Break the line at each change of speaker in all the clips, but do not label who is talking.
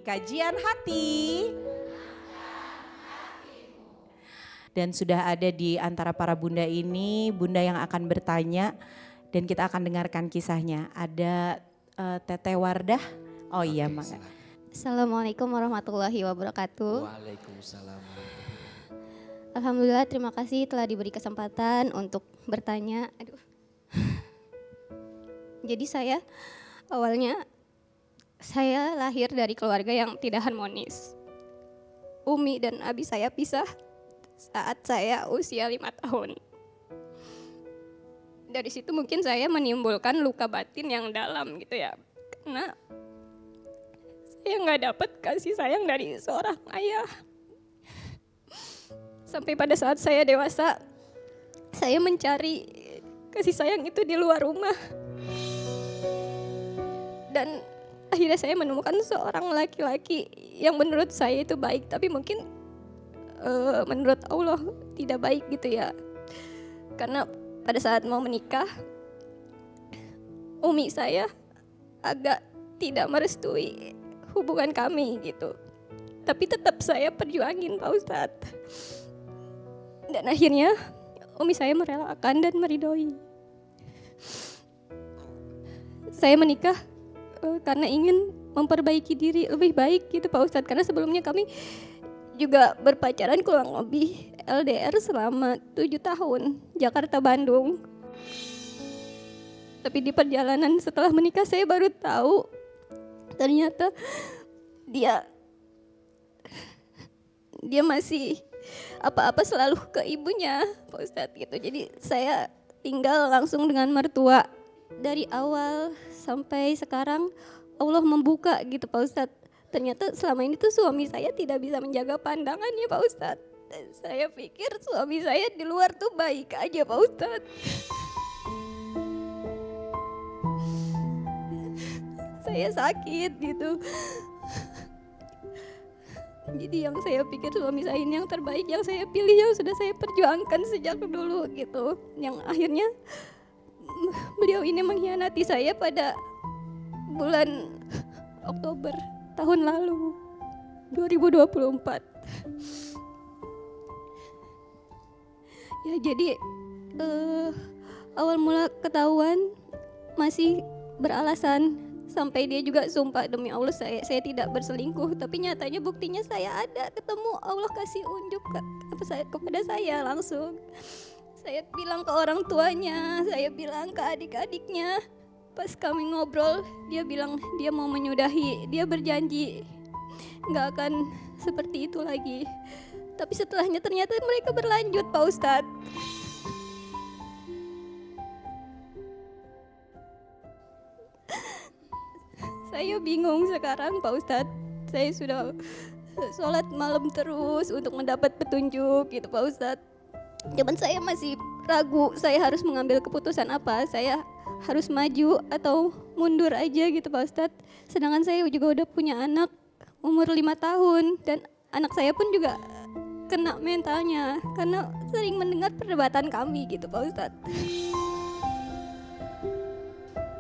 kajian hati. Dan sudah ada di antara para bunda ini, bunda yang akan bertanya dan kita akan dengarkan kisahnya. Ada Teteh Wardah. Oh iya, Mak.
Assalamualaikum warahmatullahi wabarakatuh.
Waalaikumsalam.
Alhamdulillah, terima kasih telah diberi kesempatan untuk bertanya. Jadi awalnya saya lahir dari keluarga yang tidak harmonis. Umi dan abi saya pisah saat saya usia 5 tahun. Dari situ mungkin saya menimbulkan luka batin yang dalam gitu ya. Karena saya nggak dapat kasih sayang dari seorang ayah. Sampai pada saat saya dewasa, saya mencari kasih sayang itu di luar rumah. Dan akhirnya saya menemukan seorang laki-laki yang menurut saya itu baik, tapi mungkin menurut Allah tidak baik gitu ya. Karena pada saat mau menikah, umi saya agak tidak merestui hubungan kami gitu. Tapi tetap saya perjuangin Pak Ustadz. Dan akhirnya umi saya merelakan dan meridhoi. Saya menikah karena ingin memperbaiki diri lebih baik gitu Pak Ustadz. Karena sebelumnya kami juga berpacaran kurang lebih LDR selama 7 tahun, Jakarta-Bandung. Tapi di perjalanan setelah menikah saya baru tahu ternyata dia masih apa-apa selalu ke ibunya Pak Ustadz gitu. Jadi saya tinggal langsung dengan mertua. Dari awal sampai sekarang Allah membuka gitu Pak Ustadz. Ternyata selama ini tuh suami saya tidak bisa menjaga pandangannya Pak Ustadz. Dan saya pikir suami saya di luar tuh baik aja Pak Ustadz. Saya sakit gitu. Jadi yang saya pikir suami saya ini yang terbaik, yang saya pilih, yang sudah saya perjuangkan sejak dulu gitu. Yang akhirnya beliau ini mengkhianati saya pada bulan Oktober tahun lalu, 2024. Ya jadi awal mula ketahuan masih beralasan. Sampai dia juga sumpah demi Allah saya tidak berselingkuh. Tapi nyatanya buktinya saya ada ketemu, Allah kasih unjuk kepada saya langsung. Saya bilang ke orang tuanya, saya bilang ke adik-adiknya. Pas kami ngobrol, dia bilang dia mau menyudahi, dia berjanji gak akan seperti itu lagi. Tapi setelahnya ternyata mereka berlanjut Pak Ustadz. Saya bingung sekarang Pak Ustadz. Saya sudah sholat malam terus untuk mendapat petunjuk gitu Pak Ustadz. Cuman saya masih ragu, saya harus mengambil keputusan apa. Saya harus maju atau mundur aja gitu Pak Ustadz. Sedangkan saya juga udah punya anak umur 5 tahun. Dan anak saya pun juga kena mentalnya karena sering mendengar perdebatan kami gitu Pak Ustadz.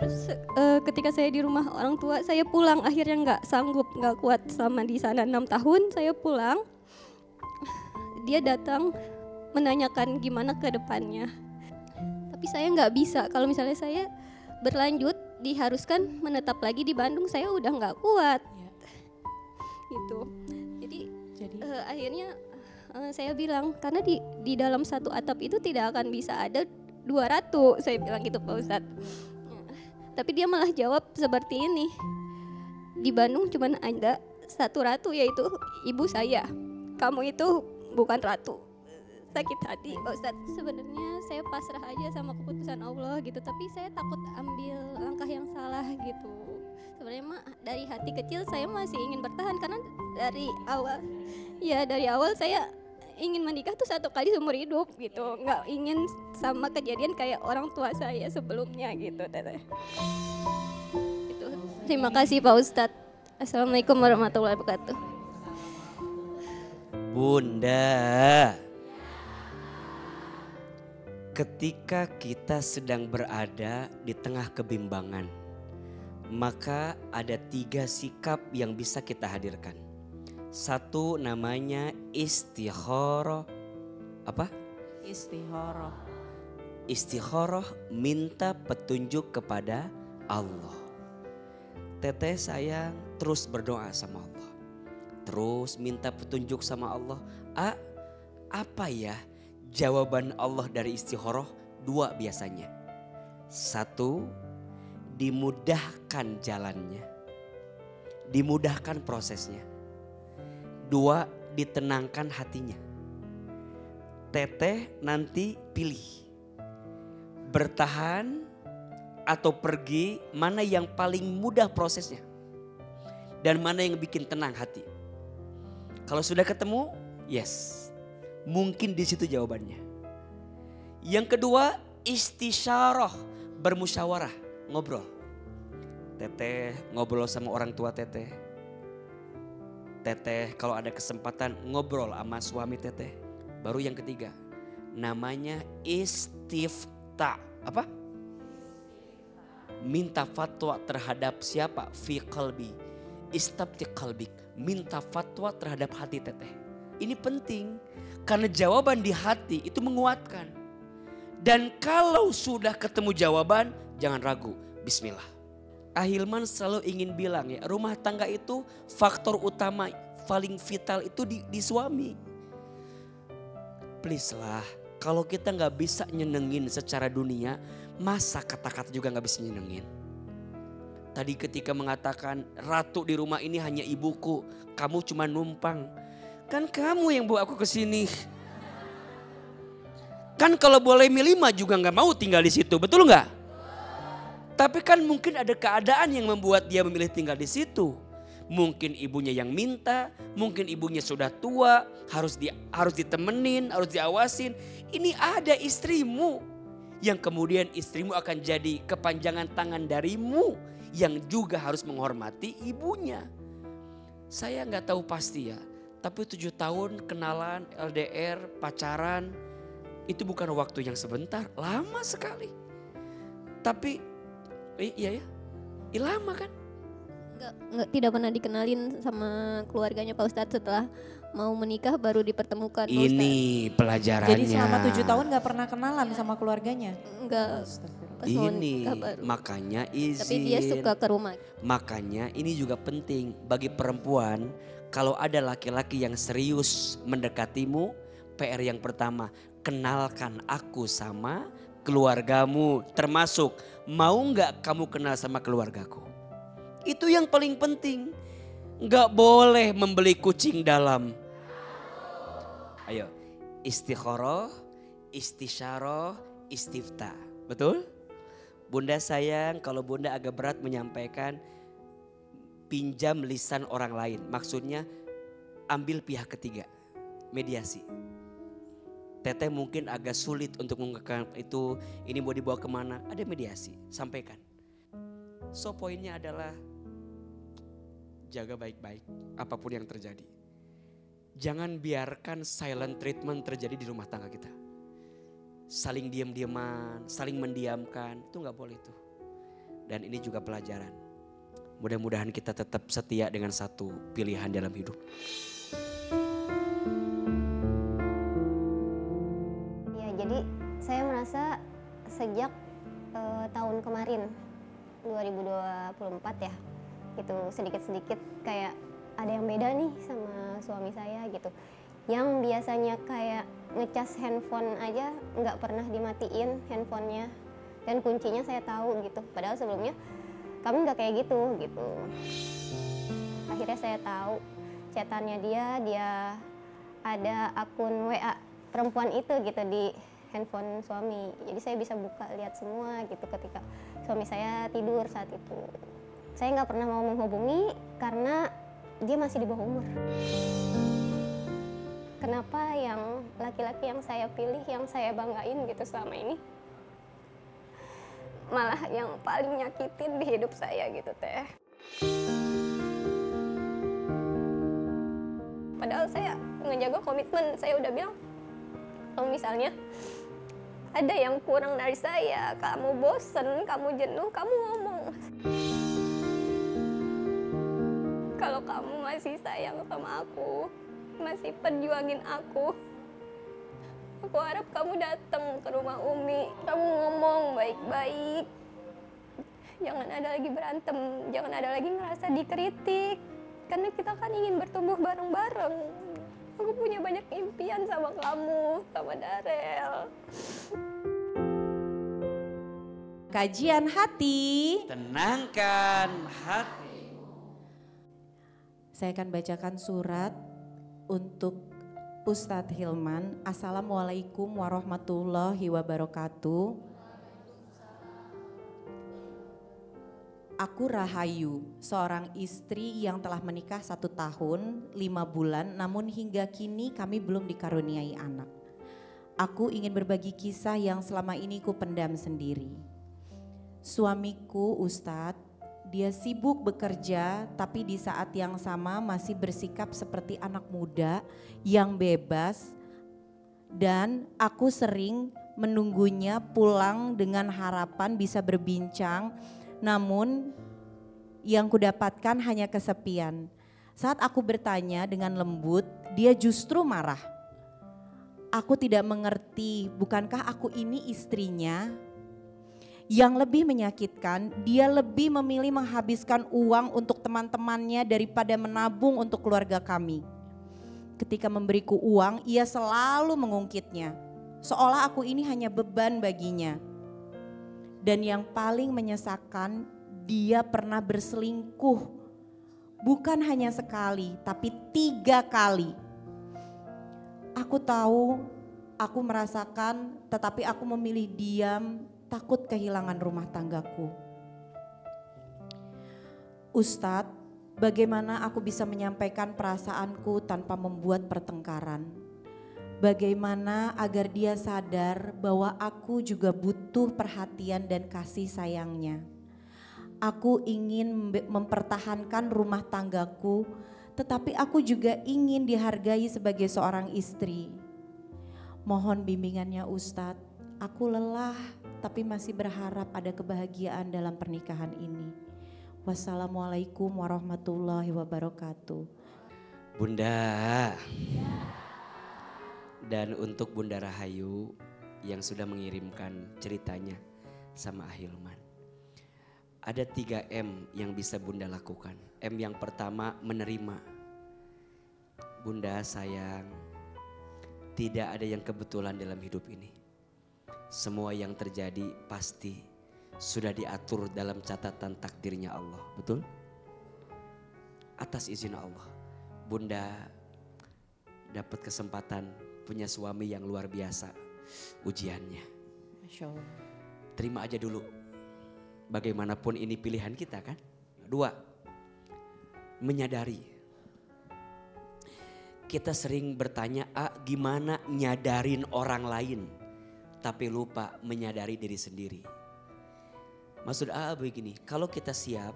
Terus ketika saya di rumah orang tua, saya pulang akhirnya nggak kuat sama di sana 6 tahun. Saya pulang, dia datang menanyakan gimana ke depannya. Tapi saya nggak bisa, kalau misalnya saya berlanjut diharuskan menetap lagi di Bandung, saya udah nggak kuat. Gitu. Jadi akhirnya saya bilang karena di dalam satu atap itu tidak akan bisa ada 2 ratu, saya bilang gitu Pak Ustadz. Tapi dia malah jawab seperti ini, di Bandung cuma ada 1 ratu yaitu ibu saya, kamu itu bukan ratu. Sakit hati Pak Ustadz. Sebenarnya saya pasrah aja sama keputusan Allah gitu, tapi saya takut ambil langkah yang salah gitu. Sebenarnya mah dari hati kecil saya masih ingin bertahan karena dari awal saya ingin menikah tuh 1 kali seumur hidup gitu, nggak ingin sama kejadian kayak orang tua saya sebelumnya gitu Teteh. Itu. Terima kasih Pak Ustadz. Assalamualaikum warahmatullahi wabarakatuh.
Bunda, ketika kita sedang berada di tengah kebimbangan, Maka ada 3 sikap yang bisa kita hadirkan. Satu namanya istikharah. Apa?
Istikharah.
Istikharah, minta petunjuk kepada Allah. Teteh sayang terus berdoa sama Allah. Terus minta petunjuk sama Allah. Apa ya jawaban Allah dari istikharah? 2 biasanya. 1, dimudahkan jalannya. Dimudahkan prosesnya. 2, ditenangkan hatinya. Teteh nanti pilih. Bertahan atau pergi, mana yang paling mudah prosesnya. Dan mana yang bikin tenang hati. Kalau sudah ketemu, yes. Mungkin di situ jawabannya. Yang kedua, istisyarah, bermusyawarah, ngobrol. Teteh ngobrol sama orang tua teteh. Teteh kalau ada kesempatan ngobrol sama suami teteh. Baru yang ketiga, namanya istifta. Apa? Minta fatwa terhadap siapa? Fi qalbi. Istabti qalbik. Minta fatwa terhadap hati teteh. Ini penting. Karena jawaban di hati itu menguatkan. Dan kalau sudah ketemu jawaban, jangan ragu. Bismillah. Ahilman selalu ingin bilang ya, rumah tangga itu faktor utama paling vital itu di suami. Please lah, kalau kita gak bisa nyenengin secara dunia, masa kata-kata juga gak bisa nyenengin. Tadi ketika mengatakan ratu di rumah ini hanya ibuku, kamu cuma numpang. Kan kamu yang bawa aku ke sini. Kan kalau boleh milih mah juga gak mau tinggal di situ, betul gak? Tapi kan mungkin ada keadaan yang membuat dia memilih tinggal di situ. Mungkin ibunya yang minta, mungkin ibunya sudah tua, harus ditemenin, harus diawasin. Ini ada istrimu yang kemudian istrimu akan jadi kepanjangan tangan darimu yang juga harus menghormati ibunya. Saya nggak tahu pasti ya, tapi 7 tahun kenalan, LDR, pacaran, itu bukan waktu yang sebentar, lama sekali. Tapi iya ya, lama kan?
Tidak pernah dikenalin sama keluarganya Pak Ustadz, setelah mau menikah baru dipertemukan Pak Ustadz.
Ini pelajarannya.
Jadi selama 7 tahun gak pernah kenalan sama keluarganya?
Enggak. Pas mau
Ini
nikah baru.
makanya izin.
Tapi dia suka ke rumah.
Makanya ini juga penting bagi perempuan. Kalau ada laki-laki yang serius mendekatimu, PR yang pertama, kenalkan aku sama keluargamu. Termasuk mau gak kamu kenal sama keluargaku. Itu yang paling penting. Gak boleh membeli kucing dalam. Ayo, istikharah, istisyarah, istifta. Betul? Bunda sayang, kalau bunda agak berat menyampaikan, pinjam lisan orang lain. Maksudnya ambil pihak ketiga, mediasi. Teteh mungkin agak sulit untuk mengungkapkan itu, ini mau dibawa kemana, ada mediasi, sampaikan. So poinnya adalah jaga baik-baik apapun yang terjadi. Jangan biarkan silent treatment terjadi di rumah tangga kita. Saling diam-diaman, saling mendiamkan, itu gak boleh itu. Dan ini juga pelajaran. Mudah-mudahan kita tetap setia dengan satu pilihan dalam hidup.
Ya, jadi saya merasa sejak tahun kemarin 2024 ya, gitu sedikit-sedikit kayak ada yang beda nih sama suami saya gitu. Yang biasanya kayak ngecas handphone aja nggak pernah dimatiin handphonenya, dan kuncinya saya tahu gitu. Padahal sebelumnya kami nggak kayak gitu. Akhirnya saya tahu chatannya dia ada akun WA perempuan itu gitu di handphone suami. Jadi saya bisa buka lihat semua gitu ketika suami saya tidur saat itu. Saya nggak pernah mau menghubungi karena dia masih di bawah umur. Kenapa yang laki-laki yang saya pilih, yang saya banggain gitu selama ini, malah yang paling nyakitin di hidup saya gitu teh. Padahal saya ngejaga komitmen, saya udah bilang, kalau misalnya ada yang kurang dari saya, kamu bosen, kamu jenuh, kamu ngomong.
kalau kamu masih sayang sama aku, masih perjuangin aku harap kamu datang ke rumah Umi. Kamu ngomong baik-baik. Jangan ada lagi berantem, jangan ada lagi ngerasa dikritik. Karena kita kan ingin bertumbuh bareng-bareng. Aku punya banyak impian sama kamu, sama Darel.
Kajian hati.
Tenangkan hati.
Saya akan bacakan surat untuk Ustadz Hilman. Assalamualaikum warahmatullahi wabarakatuh. Aku Rahayu, seorang istri yang telah menikah 1 tahun 5 bulan, namun hingga kini kami belum dikaruniai anak. Aku ingin berbagi kisah yang selama ini ku pendam sendiri. Suamiku Ustadz, dia sibuk bekerja tapi di saat yang sama masih bersikap seperti anak muda yang bebas, dan aku sering menunggunya pulang dengan harapan bisa berbincang, namun yang kudapatkan hanya kesepian. Saat aku bertanya dengan lembut, dia justru marah. Aku tidak mengerti, bukankah aku ini istrinya? Yang lebih menyakitkan, dia lebih memilih menghabiskan uang untuk teman-temannya daripada menabung untuk keluarga kami. Ketika memberiku uang, ia selalu mengungkitnya, seolah aku ini hanya beban baginya. Dan yang paling menyesakan, dia pernah berselingkuh. Bukan hanya sekali, tapi 3 kali. Aku tahu, aku merasakan, tetapi aku memilih diam, takut kehilangan rumah tanggaku. Ustadz, bagaimana aku bisa menyampaikan perasaanku tanpa membuat pertengkaran? Bagaimana agar dia sadar bahwa aku juga butuh perhatian dan kasih sayangnya? Aku ingin mempertahankan rumah tanggaku, tetapi aku juga ingin dihargai sebagai seorang istri. Mohon bimbingannya Ustadz, aku lelah tapi masih berharap ada kebahagiaan dalam pernikahan ini. Wassalamualaikum warahmatullahi wabarakatuh.
Bunda. Dan untuk Bunda Rahayu yang sudah mengirimkan ceritanya sama Hilman. Ada 3 M yang bisa Bunda lakukan. M yang pertama, menerima. Bunda sayang, tidak ada yang kebetulan dalam hidup ini. Semua yang terjadi pasti sudah diatur dalam catatan takdirnya Allah, betul? Atas izin Allah, Bunda dapat kesempatan punya suami yang luar biasa ujiannya.
Masya Allah.
Terima aja dulu, bagaimanapun ini pilihan kita kan. 2, menyadari. Kita sering bertanya, gimana nyadarin orang lain? Tapi lupa menyadari diri sendiri. Maksud begini, kalau kita siap,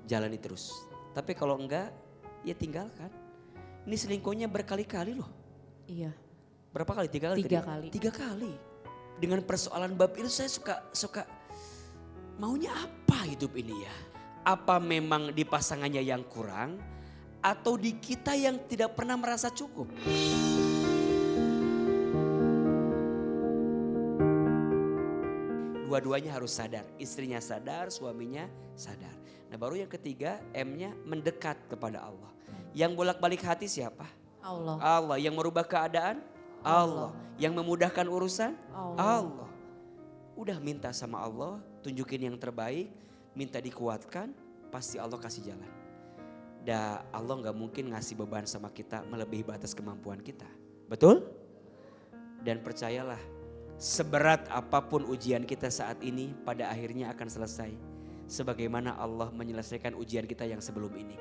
jalani terus. Tapi kalau enggak, ya tinggalkan. Ini selingkuhnya berkali-kali loh.
Iya.
Berapa kali? 3 kali?
3 kali.
3 kali. Dengan persoalan bab itu saya suka maunya apa hidup ini ya? Apa memang di pasangannya yang kurang? Atau di kita yang tidak pernah merasa cukup? Dua-duanya harus sadar, istrinya sadar, suaminya sadar. Nah baru yang ketiga, M-nya mendekat kepada Allah. Yang bolak-balik hati siapa?
Allah.
Allah. Yang merubah keadaan? Allah. Yang memudahkan urusan? Allah. Udah minta sama Allah, tunjukin yang terbaik, minta dikuatkan, pasti Allah kasih jalan. Dan Allah gak mungkin ngasih beban sama kita melebihi batas kemampuan kita. Betul? Dan percayalah, seberat apapun ujian kita saat ini pada akhirnya akan selesai. Sebagaimana Allah menyelesaikan ujian kita yang sebelum ini.